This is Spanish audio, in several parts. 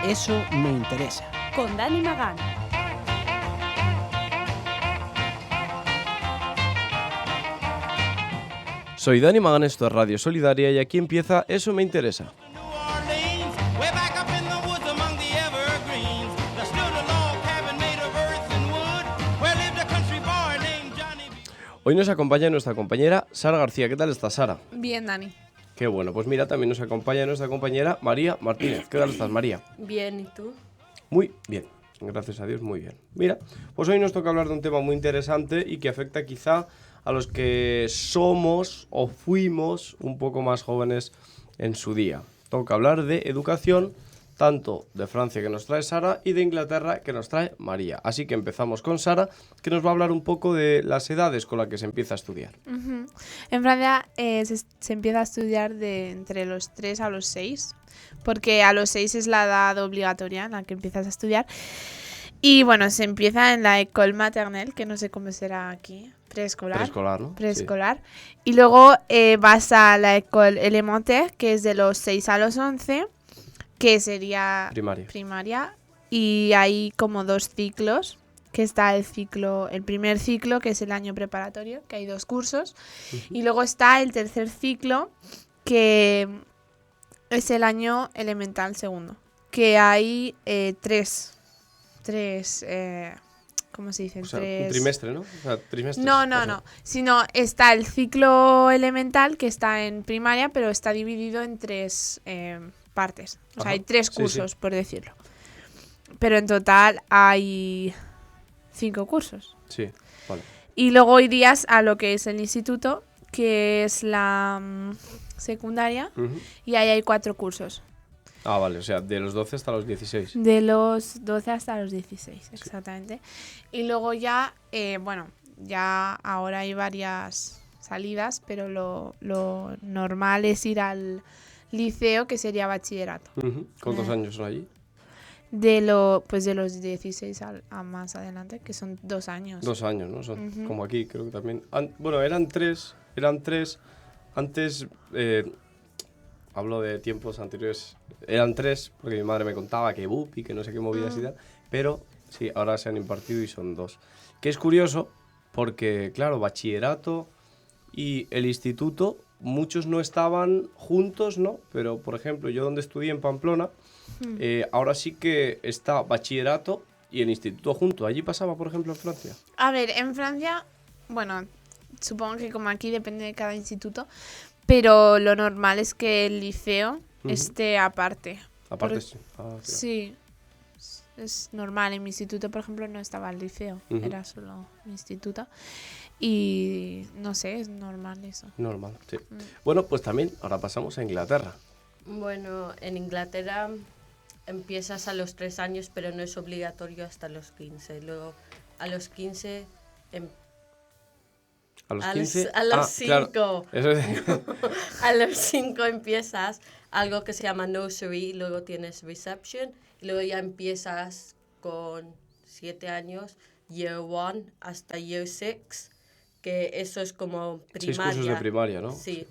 Eso me interesa. Con Dani Magán. Soy Dani Magán, esto es Radio Solidaria y aquí empieza Eso me interesa. Hoy nos acompaña nuestra compañera Sara García. ¿Qué tal estás, Sara? Bien, Dani. Qué bueno, pues mira, también nos acompaña nuestra compañera María Martínez. ¿Qué tal estás, María? Bien, ¿y tú? Muy bien, gracias a Dios, muy bien. Mira, pues hoy nos toca hablar de un tema muy interesante y que afecta quizá a los que somos o fuimos un poco más jóvenes en su día. Toca hablar de educación, tanto de Francia, que nos trae Sara, y de Inglaterra, que nos trae María. Así que empezamos con Sara, que nos va a hablar un poco de las edades con las que se empieza a estudiar. Uh-huh. En Francia se empieza a estudiar de entre los 3 a los 6, porque a los 6 es la edad obligatoria en la que empiezas a estudiar. Y bueno, se empieza en la école maternelle, que no sé cómo será aquí, preescolar. Preescolar, ¿no? Preescolar. Sí. Y luego vas a la école élémentaire, que es de los 6 a los 11, que sería primaria. Y hay como 2 ciclos, que está el primer ciclo, que es el año preparatorio, que hay 2 cursos. Uh-huh. Y luego está el tercer ciclo, que es el año elemental segundo, que hay 3, ¿cómo se dice? O sea, un trimestre, ¿no? O sea, trimestres. No. Sino está el ciclo elemental, que está en primaria, pero está dividido en 3 partes. O sea, hay 3 cursos, sí. Por decirlo. Pero en total hay 5 cursos. Sí, vale. Y luego irías a lo que es el instituto, que es la secundaria, uh-huh. Y ahí hay 4 cursos. Ah, vale, o sea, de los 12 hasta los 16. De los 12 hasta los 16, exactamente. Sí. Y luego ya, ya ahora hay varias salidas, pero lo normal es ir al liceo, que sería bachillerato. Uh-huh. ¿Cuántos años son allí? De los 16 a más adelante, que son 2 años. 2 años, ¿no? Son uh-huh. Como aquí, creo que también. Eran tres. Antes, hablo de tiempos anteriores, eran 3, porque mi madre me contaba que y que no sé qué movidas y tal, pero sí, ahora se han impartido y son 2. Que es curioso, porque claro, bachillerato y el instituto, muchos no estaban juntos, ¿no? Pero, por ejemplo, yo donde estudié en Pamplona, ahora sí que está bachillerato y el instituto junto. ¿Allí pasaba, por ejemplo, en Francia? A ver, en Francia, supongo que como aquí depende de cada instituto, pero lo normal es que el liceo esté aparte. Aparte, sí. Sí, es normal. En mi instituto, por ejemplo, no estaba el liceo, era solo mi instituto. Y no sé, es normal eso. Normal, sí. Bueno, pues también ahora pasamos a Inglaterra. Bueno, en Inglaterra empiezas a los 3 años, pero no es obligatorio hasta los 15. Luego a los 15... A los 15. A los 5. Claro. A los 5 empiezas algo que se llama nursery, luego tienes reception, y luego ya empiezas con 7 años, year 1 hasta year 6, que eso es como primaria. 6 cursos de primaria, ¿no? Sí.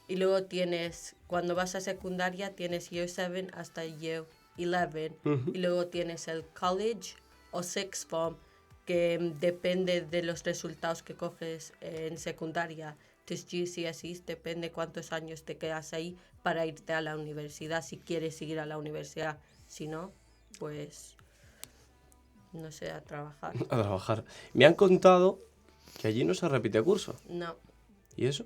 Y luego tienes, cuando vas a secundaria, tienes year 7 hasta year 11, y luego tienes el college o sixth form, que depende de los resultados que coges en secundaria. Tus GCSEs, depende cuántos años te quedas ahí para irte a la universidad, si quieres seguir a la universidad. Si no, pues, no sé, a trabajar. A trabajar. Me han contado que allí no se repite curso. No. ¿Y eso?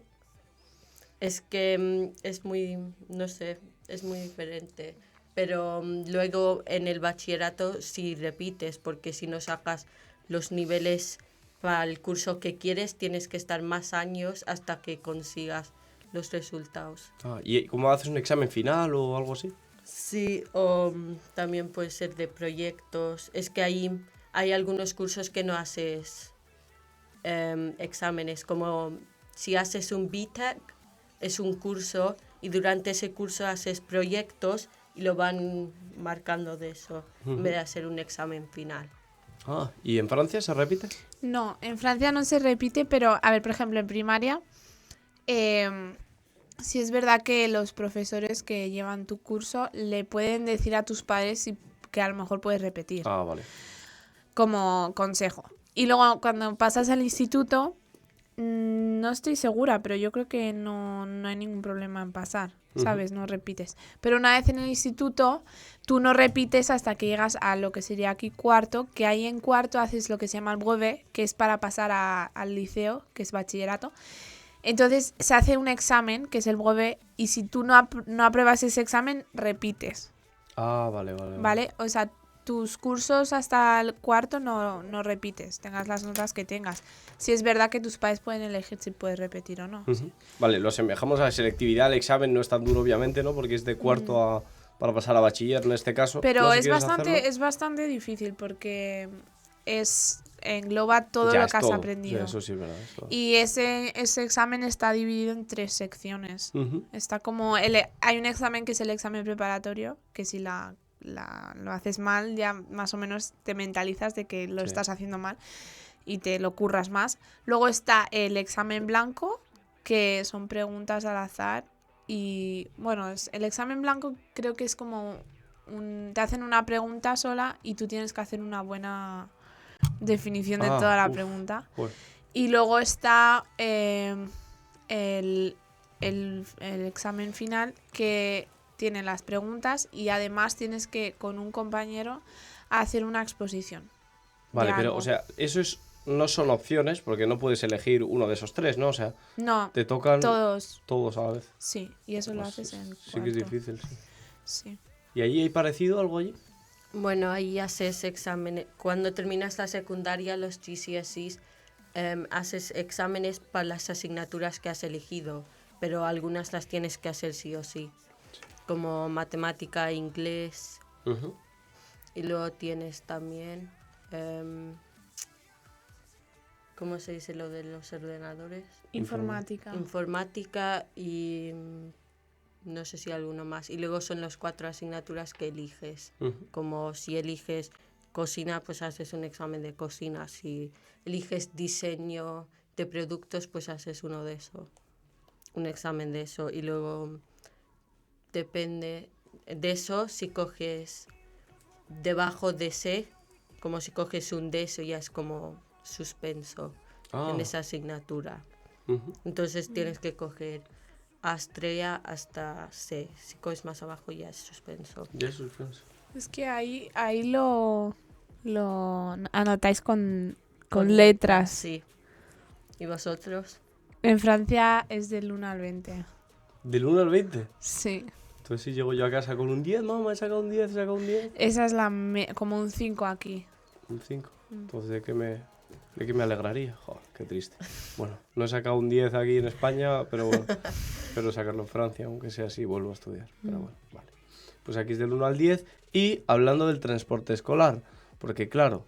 Es que es muy, no sé, es muy diferente. Pero luego en el bachillerato sí repites, porque si no sacas los niveles para el curso que quieres, tienes que estar más años hasta que consigas los resultados. ¿Y cómo haces un examen final o algo así? Sí, o también puede ser de proyectos. Es que hay algunos cursos que no haces exámenes, como si haces un BTEC, es un curso y durante ese curso haces proyectos y lo van marcando de eso, en vez de hacer un examen final. ¿Y en Francia se repite? No, en Francia no se repite, pero, a ver, por ejemplo, en primaria, sí es verdad que los profesores que llevan tu curso le pueden decir a tus padres si que a lo mejor puedes repetir. Ah, vale. Como consejo. Y luego cuando pasas al instituto, no estoy segura, pero yo creo que no hay ningún problema en pasar, ¿sabes? No repites. Pero una vez en el instituto, tú no repites hasta que llegas a lo que sería aquí cuarto, que ahí en cuarto haces lo que se llama el brevet, que es para pasar al liceo, que es bachillerato. Entonces se hace un examen, que es el brevet, y si tú no apruebas ese examen, repites. Ah, vale. ¿Vale? O sea, tus cursos hasta el cuarto no repites, tengas las notas que tengas. Si es verdad que tus padres pueden elegir si puedes repetir o no. Sí. Vale, lo asemejamos a la selectividad. El examen no es tan duro, obviamente, ¿no? Porque es de cuarto para pasar a bachiller en este caso. Pero no sé es hacerlo. bastante difícil porque engloba todo lo que has aprendido. Ya, eso sí es verdad. Y ese examen está dividido en 3 secciones. Está como hay un examen que es el examen preparatorio, que si lo haces mal, ya más o menos te mentalizas de que lo estás haciendo mal y te lo curras más. Luego está el examen blanco, que son preguntas al azar. Y bueno, el examen blanco creo que es como te hacen una pregunta sola y tú tienes que hacer una buena definición de toda la pregunta. Pues. Y luego está el examen final, que tiene las preguntas y además tienes que, con un compañero, hacer una exposición. Vale, pero, o sea, no son opciones, porque no puedes elegir uno de esos 3, ¿no? O sea, no, te tocan todos a la vez. Sí, y eso pues lo haces en cuarto. Sí que es difícil, sí. ¿Y allí hay parecido algo allí? Bueno, ahí haces exámenes. Cuando terminas la secundaria, los GCSEs, haces exámenes para las asignaturas que has elegido, pero algunas las tienes que hacer sí o sí, como matemática, inglés. Y luego tienes también, ¿cómo se dice lo de los ordenadores? Informática y no sé si alguno más. Y luego son las 4 asignaturas que eliges. Como si eliges cocina, pues haces un examen de cocina. Si eliges diseño de productos, pues haces un examen de eso. Y luego depende de eso, si coges debajo de C, como si coges un D, eso ya es como suspenso en esa asignatura. Entonces tienes que coger estrella hasta C. Si coges más abajo ya es suspenso. Es que ahí lo anotáis con letras. Sí. ¿Y vosotros? En Francia es del 1 al 20. ¿Del 1 al 20? Sí. Entonces si llego yo a casa con un 10, mamá, he sacado un 10, Esa es como un 5 aquí. Un 5. Entonces, ¿de qué me alegraría? Joder, qué triste. Bueno, no he sacado un 10 aquí en España, pero bueno, espero sacarlo en Francia, aunque sea así, vuelvo a estudiar. Pero bueno, vale. Pues aquí es del 1 al 10. Y hablando del transporte escolar, porque claro,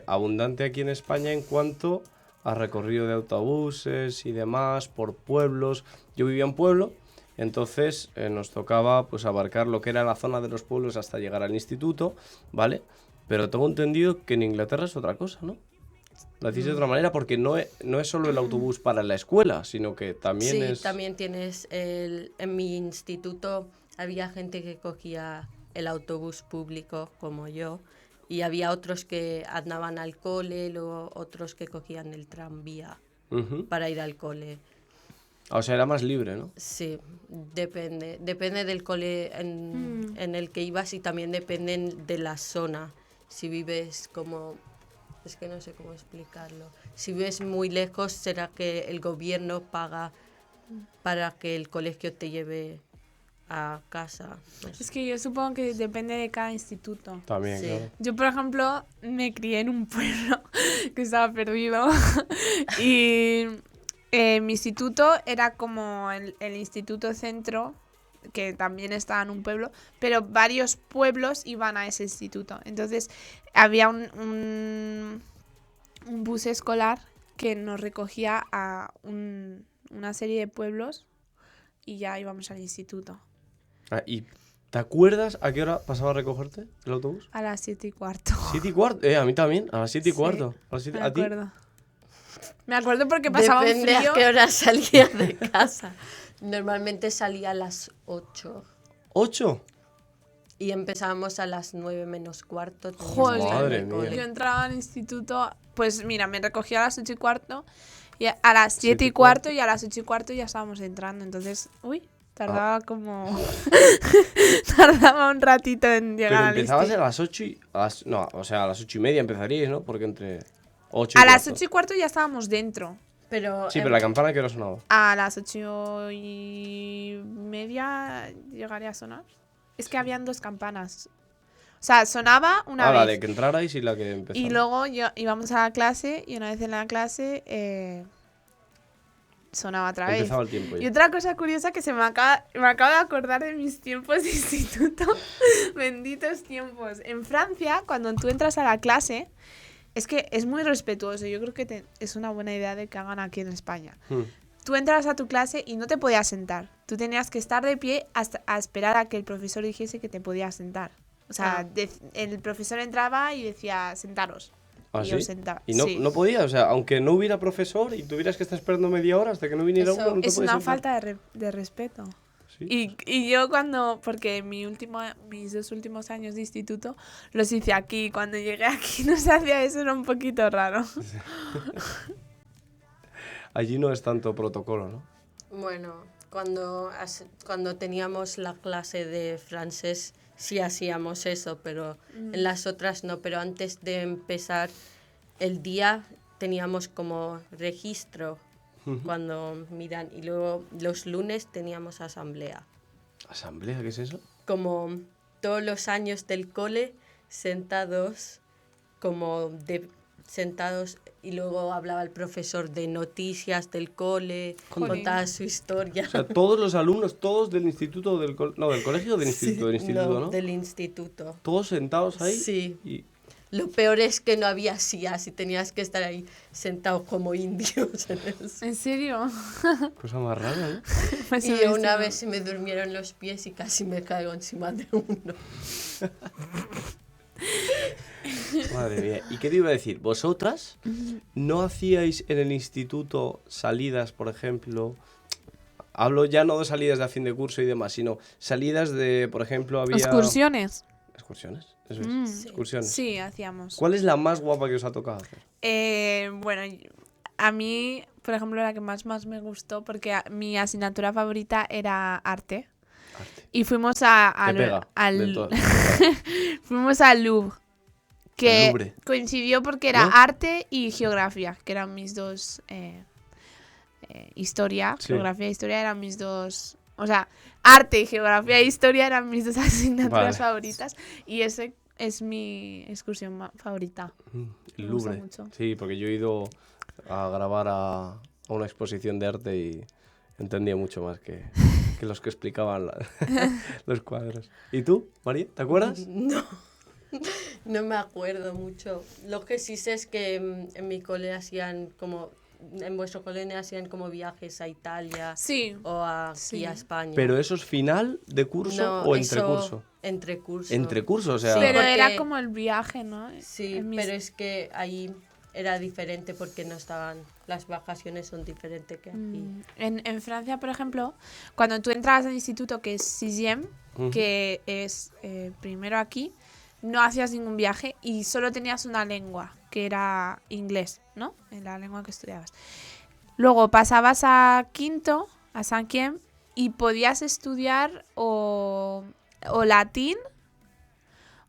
abundante aquí en España en cuanto a recorrido de autobuses y demás, por pueblos. Yo vivía en pueblo, entonces nos tocaba pues abarcar lo que era la zona de los pueblos hasta llegar al instituto, ¿vale? Pero tengo entendido que en Inglaterra es otra cosa, ¿no? Lo hacéis de otra manera porque no es solo el autobús para la escuela, sino que también Sí, también tienes en mi instituto había gente que cogía el autobús público como yo y había otros que andaban al cole, luego otros que cogían el tranvía para ir al cole. O sea, era más libre, ¿no? Sí, depende del cole en el que ibas y también depende de la zona. Si vives como... Es que no sé cómo explicarlo. Si vives muy lejos, será que el gobierno paga para que el colegio te lleve a casa. No sé. Es que yo supongo que depende de cada instituto. También, sí. Claro. Yo, por ejemplo, me crié en un pueblo que estaba perdido y mi instituto era como el instituto centro, que también estaba en un pueblo, pero varios pueblos iban a ese instituto. Entonces había un bus escolar que nos recogía a una serie de pueblos y ya íbamos al instituto. ¿Y te acuerdas a qué hora pasaba a recogerte el autobús? A las 7:15. ¿7:15? A mí también, a las 7:15. Sí, me acuerdo. Me acuerdo porque pasaba un frío. Depende a qué hora salía de casa. Normalmente salía a las 8. ¿8? Y empezamos a las 9 menos cuarto. teníamos Joder. que estar en el Madre mía. cole. Yo entraba al instituto, pues mira, me recogía a las 8:15 y a las 7:15 7:15 y a las 8:15 ya estábamos entrando. Entonces, tardaba como... tardaba un ratito en llegar Pero al empezabas a instituto. las 8 y... no, o sea, a las 8:30 empezaríais, ¿no? Porque entre 8 y A las cuarto. 8:15 ya estábamos dentro. Pero, Sí, pero la campana que hora sonaba. A las 8:30 llegaría a sonar. Es que habían 2 campanas. O sea, sonaba una La vez. de que entrarais y la que empezaba. Y luego íbamos a la clase y una vez en la clase sonaba otra vez. Empezaba el tiempo Y ya. otra cosa curiosa que me acabo de acordar de mis tiempos de instituto. Benditos tiempos. En Francia, cuando tú entras a la clase, es que es muy respetuoso. Yo creo que es una buena idea de que hagan aquí en España. Tú entras a tu clase y no te podías sentar. Tú tenías que estar de pie hasta a esperar a que el profesor dijese que te podías sentar. O sea, el profesor entraba y decía, sentaros. ¿Ah, y sí? os sentaba. Y no, Sí. no podías, o sea, aunque no hubiera profesor y tuvieras que estar esperando media hora hasta que no viniera Eso uno, no te Es podías una sentar. falta de respeto. Sí. Y yo porque mis 2 últimos años de instituto los hice aquí. Cuando llegué aquí no se hacía eso, era un poquito raro. Allí no es tanto protocolo, ¿no? bueno, cuando teníamos la clase de francés sí hacíamos eso, pero en las otras no. Pero antes de empezar el día teníamos como registro cuando miran. Y luego los lunes teníamos asamblea. ¿Asamblea? ¿Qué es eso? Como todos los años del cole, sentados y luego hablaba el profesor de noticias del cole, contaba su historia. O sea, todos los alumnos, todos del instituto, del colegio o del instituto, ¿no? Del instituto. Todos sentados ahí. Sí. Y... Lo peor es que no había sillas y tenías que estar ahí sentado como indios. ¿En serio? Cosa más rara, ¿no? Pues Y eso una sí, vez se me durmieron los pies y casi me caigo encima de uno. Madre mía. ¿Y qué te iba a decir? ¿Vosotras no hacíais en el instituto salidas, por ejemplo? Hablo ya no de salidas de a fin de curso y demás, sino salidas de, por ejemplo, había... ¿Excursiones? ¿Excursiones? Eso es, Sí. excursiones. Sí, hacíamos. ¿Cuál es la más guapa que os ha tocado hacer? Bueno, a mí, por ejemplo, la que más me gustó, porque mi asignatura favorita era arte. Arte. Y fuimos Te pega del todo. fuimos al Louvre, Al que Louvre. coincidió porque era ¿No? arte y geografía, que eran mis dos historia, Sí. geografía e historia eran mis dos, o sea, arte y geografía e historia eran mis dos asignaturas Vale. favoritas y ese es mi excursión favorita. El Me gusta Louvre. mucho. Sí, porque yo he ido a grabar a una exposición de arte y entendía mucho más que los que explicaban los cuadros. ¿Y tú, María? ¿Te acuerdas? No me acuerdo mucho. Lo que sí sé es que en mi cole hacían como... En vuestro cole hacían como viajes a Italia Sí. o aquí Sí. a España. ¿Pero eso es final de curso No, o eso entrecurso? Entrecurso. Entrecurso, o sea... Sí, Pero porque- era como el viaje, ¿no? Sí, En mis- pero es que ahí era diferente porque no estaban... Las vacaciones son diferentes que aquí. En Francia, por ejemplo, cuando tú entras al instituto, que es sixième, Ujú. que es primero aquí, no hacías ningún viaje y solo tenías una lengua, que era inglés, ¿no? En la lengua que estudiabas. Luego pasabas a quinto, a cinquième, y podías estudiar o latín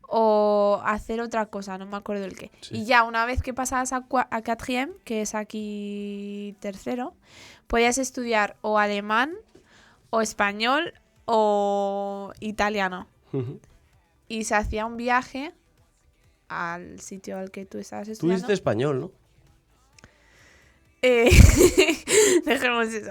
o hacer otra cosa, no me acuerdo el qué. Sí. Y ya una vez que pasabas a quatrième, que es aquí tercero, podías estudiar o alemán, o español, o italiano. Ujú. Y se hacía un viaje al sitio al que tú estabas Tú estudiando. dices español, ¿no? Dejemos eso.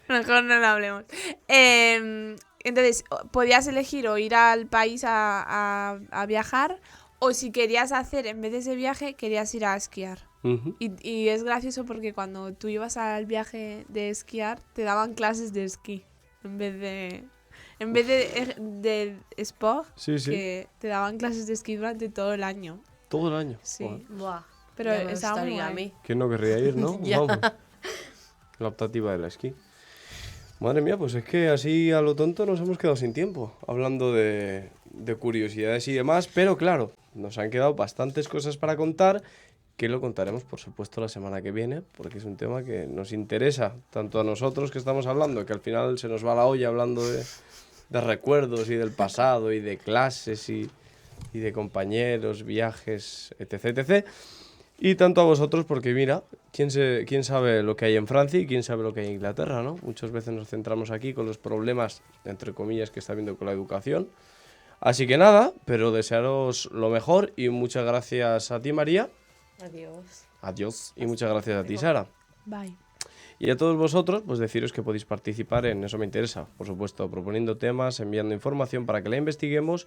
Mejor no lo hablemos. Entonces, podías elegir o ir al país a viajar, o si querías hacer, en vez de ese viaje, querías ir a esquiar. Ujú. Y es gracioso porque cuando tú ibas al viaje de esquiar, te daban clases de esquí. En vez de sport, Sí, sí. que te daban clases de esquí durante todo el año. Todo el año. Sí. Joder. Buah, Pero ya me estaba muy gustaría a guay. mí. ¿Quién no querría ir, no? Ya. Vamos. La optativa del esquí. Madre mía, pues es que así a lo tonto nos hemos quedado sin tiempo, hablando de curiosidades y demás, pero claro, nos han quedado bastantes cosas para contar, que lo contaremos por supuesto la semana que viene, porque es un tema que nos interesa, tanto a nosotros que estamos hablando, que al final se nos va la olla hablando de recuerdos y del pasado y de clases y de compañeros, viajes, etc, etc. Y tanto a vosotros porque mira, quién sabe lo que hay en Francia y quién sabe lo que hay en Inglaterra, ¿no? Muchas veces nos centramos aquí con los problemas, entre comillas, que está habiendo con la educación. Así que nada, pero desearos lo mejor y muchas gracias a ti, María. Adiós. Adiós. Y muchas gracias a ti, Sara. Bye. Y a todos vosotros, pues deciros que podéis participar en Eso Me Interesa. Por supuesto, proponiendo temas, enviando información para que la investiguemos.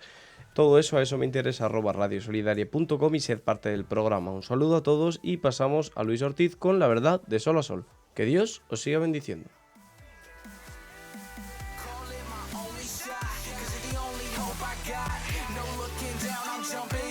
Todo eso a esomeinteresa@radiosolidaria.com y sed parte del programa. Un saludo a todos y pasamos a Luis Ortiz con La Verdad de Sol a Sol. Que Dios os siga bendiciendo. Jumping